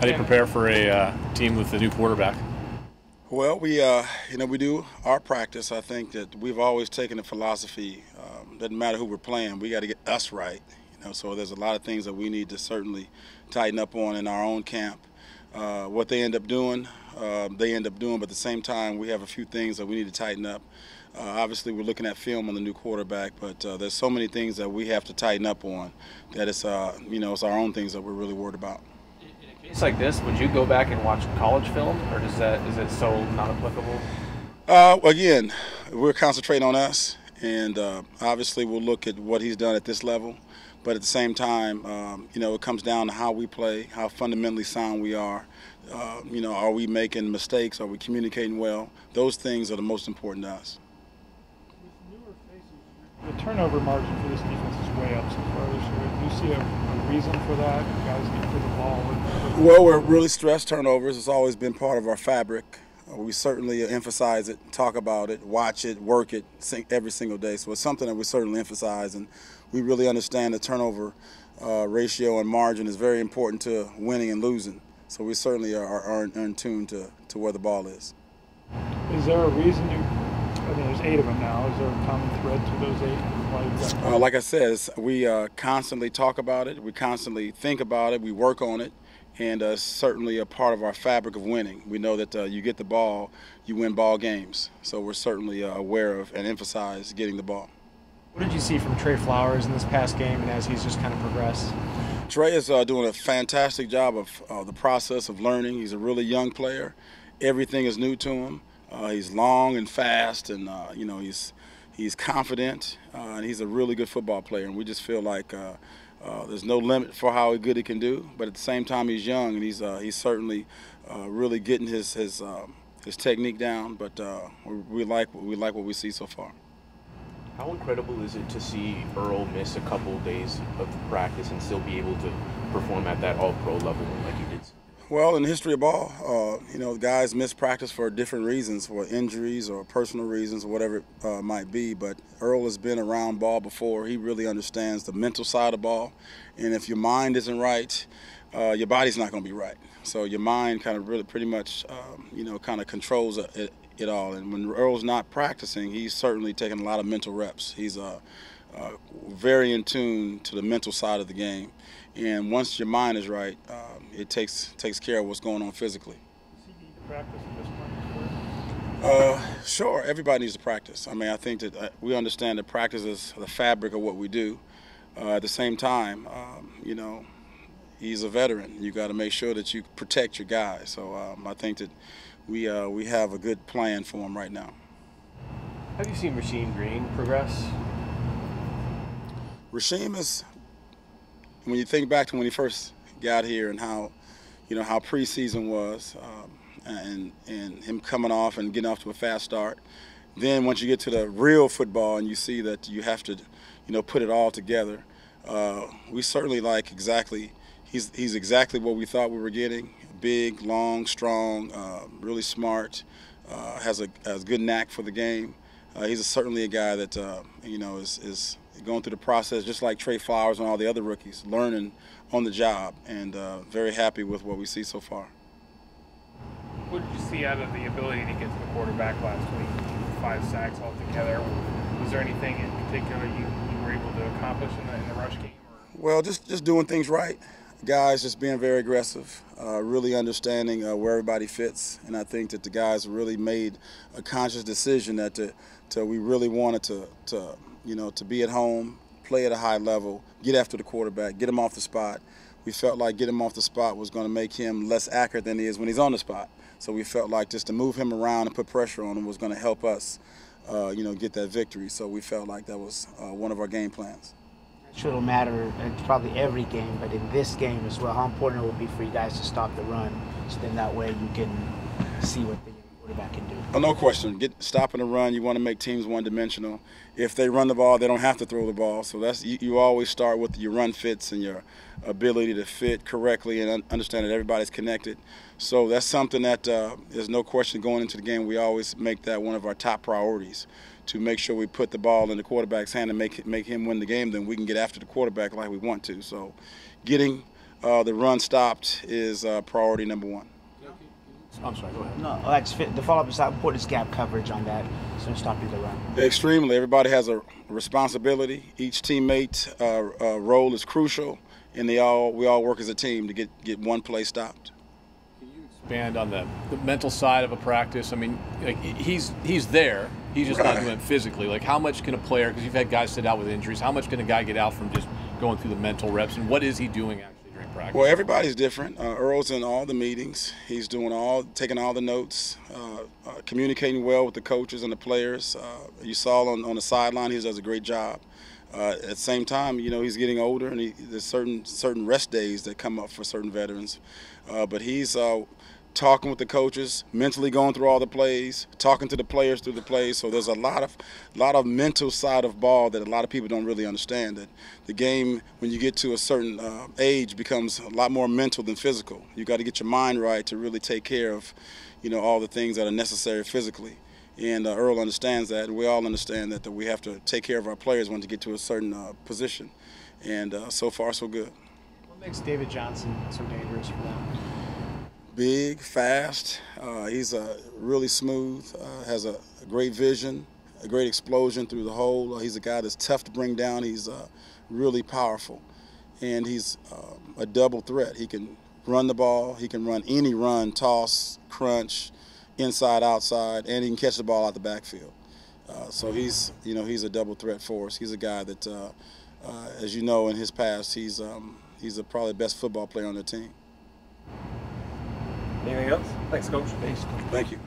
How do you prepare for a team with a new quarterback? Well, we do our practice. I think that we've always taken the philosophy. Doesn't matter who we're playing, we got to get us right. So there's a lot of things that we need to certainly tighten up on in our own camp. What they end up doing, they end up doing. But at the same time, we have a few things that we need to tighten up. Obviously, we're looking at film on the new quarterback, but there's so many things that we have to tighten up on that it's our own things that we're really worried about. In a case like this, would you go back and watch college film, or is it so not applicable? Again, we're concentrating on us, and obviously we'll look at what he's done at this level. But at the same time, it comes down to how we play, how fundamentally sound we are. Are we making mistakes? Are we communicating well? Those things are the most important to us. With newer faces, the turnover margin for this defense is way up so far this year. Do you see a reason for that? Guys get to the ball. Well, we're really stressed turnovers. It's always been part of our fabric. We certainly emphasize it, talk about it, watch it, work it every single day. So it's something that we certainly emphasize, and we really understand the turnover ratio and margin is very important to winning and losing. So we certainly are in tune to where the ball is. Is there a reason there's 8 of them now. Is there a common thread to those 8? Like I said, we constantly talk about it. We constantly think about it. We work on it. And certainly a part of our fabric of winning. We know that you get the ball, you win ball games. So we're certainly aware of and emphasize getting the ball. What did you see from Trey Flowers in this past game and as he's just kind of progressed? Trey is doing a fantastic job of the process of learning. He's a really young player. Everything is new to him. He's long and fast, and he's confident, and he's a really good football player. And we just feel like there's no limit for how good he can do, but at the same time he's young, and he's certainly really getting his technique down. But we like what we see so far. How incredible is it to see Earl miss a couple of days of practice and still be able to perform at that All-Pro level like he did? Well, in the history of ball, guys miss practice for different reasons, for injuries or personal reasons or whatever it might be. But Earl has been around ball before. He really understands the mental side of ball. And if your mind isn't right, your body's not going to be right. So your mind kind of really pretty much, kind of controls it all. And when Earl's not practicing, he's certainly taking a lot of mental reps. He's very in tune to the mental side of the game. And once your mind is right, it takes care of what's going on physically. Does he need to practice at this point? Sure, everybody needs to practice. I think that we understand that practice is the fabric of what we do. At the same time, he's a veteran. You got to make sure that you protect your guys. So I think that we have a good plan for him right now. Have you seen Rasheem Green progress? Rasheem is, when you think back to when he first got here and how preseason was, and him coming off and getting off to a fast start. Then once you get to the real football and you see that you have to, put it all together, we certainly like he's exactly what we thought we were getting. Big, long, strong, really smart, has a good knack for the game. He's certainly a guy that is going through the process just like Trey Flowers and all the other rookies, learning on the job, and very happy with what we see so far. What did you see out of the ability to get to the quarterback last week? 5 sacks altogether. Was there anything in particular you were able to accomplish in the rush game? Well, just doing things right. Guys just being very aggressive, really understanding where everybody fits, and I think that the guys really made a conscious decision that we really wanted to be at home, play at a high level, get after the quarterback, get him off the spot. We felt like getting him off the spot was going to make him less accurate than he is when he's on the spot. So we felt like just to move him around and put pressure on him was going to help us, get that victory. So we felt like that was one of our game plans. Sure, it'll matter in probably every game, but in this game as well, how important it will be for you guys to stop the run, so then that way you can see what the quarterback can do. Oh, no question. Stopping the run, you want to make teams one-dimensional. If they run the ball, they don't have to throw the ball. So that's you always start with your run fits and your ability to fit correctly and understand that everybody's connected. So that's something that there's no question going into the game. We always make that one of our top priorities, to make sure we put the ball in the quarterback's hand and make him win the game. Then we can get after the quarterback like we want to. So getting the run stopped is priority number one. I'm sorry, go ahead. No, the follow-up is how important is gap coverage on that, so stopping the run. Extremely. Everybody has a responsibility. Each teammate role is crucial, and we all work as a team to get one play stopped. Can you expand on the mental side of a practice? I mean, like, he's there. He's just not doing it physically. Like, how much can a player, because you've had guys sit out with injuries, how much can a guy get out from just going through the mental reps, and what is he doing actually during practice? Well, everybo's different. Earl's in all the meetings. He's taking all the notes, communicating well with the coaches and the players. You saw on the sideline, he does a great job. At the same time, he's getting older, and there's certain rest days that come up for certain veterans. But he's talking with the coaches, mentally going through all the plays, talking to the players through the plays. So there's a lot of mental side of ball that a lot of people don't really understand. That the game, when you get to a certain age, becomes a lot more mental than physical. You got to get your mind right to really take care of, all the things that are necessary physically. And Earl understands that, and we all understand that we have to take care of our players when to get to a certain position. And so far, so good. What makes David Johnson so dangerous for them? Big, fast. He's really smooth, has a great vision, a great explosion through the hole. He's a guy that's tough to bring down. He's really powerful. And he's a double threat. He can run the ball. He can run any run, toss, crunch, inside, outside, and he can catch the ball out the backfield. So he's a double threat for us. He's a guy that, as you know, in his past, he's probably the best football player on the team. Anything else? Thanks, Coach. Thank you.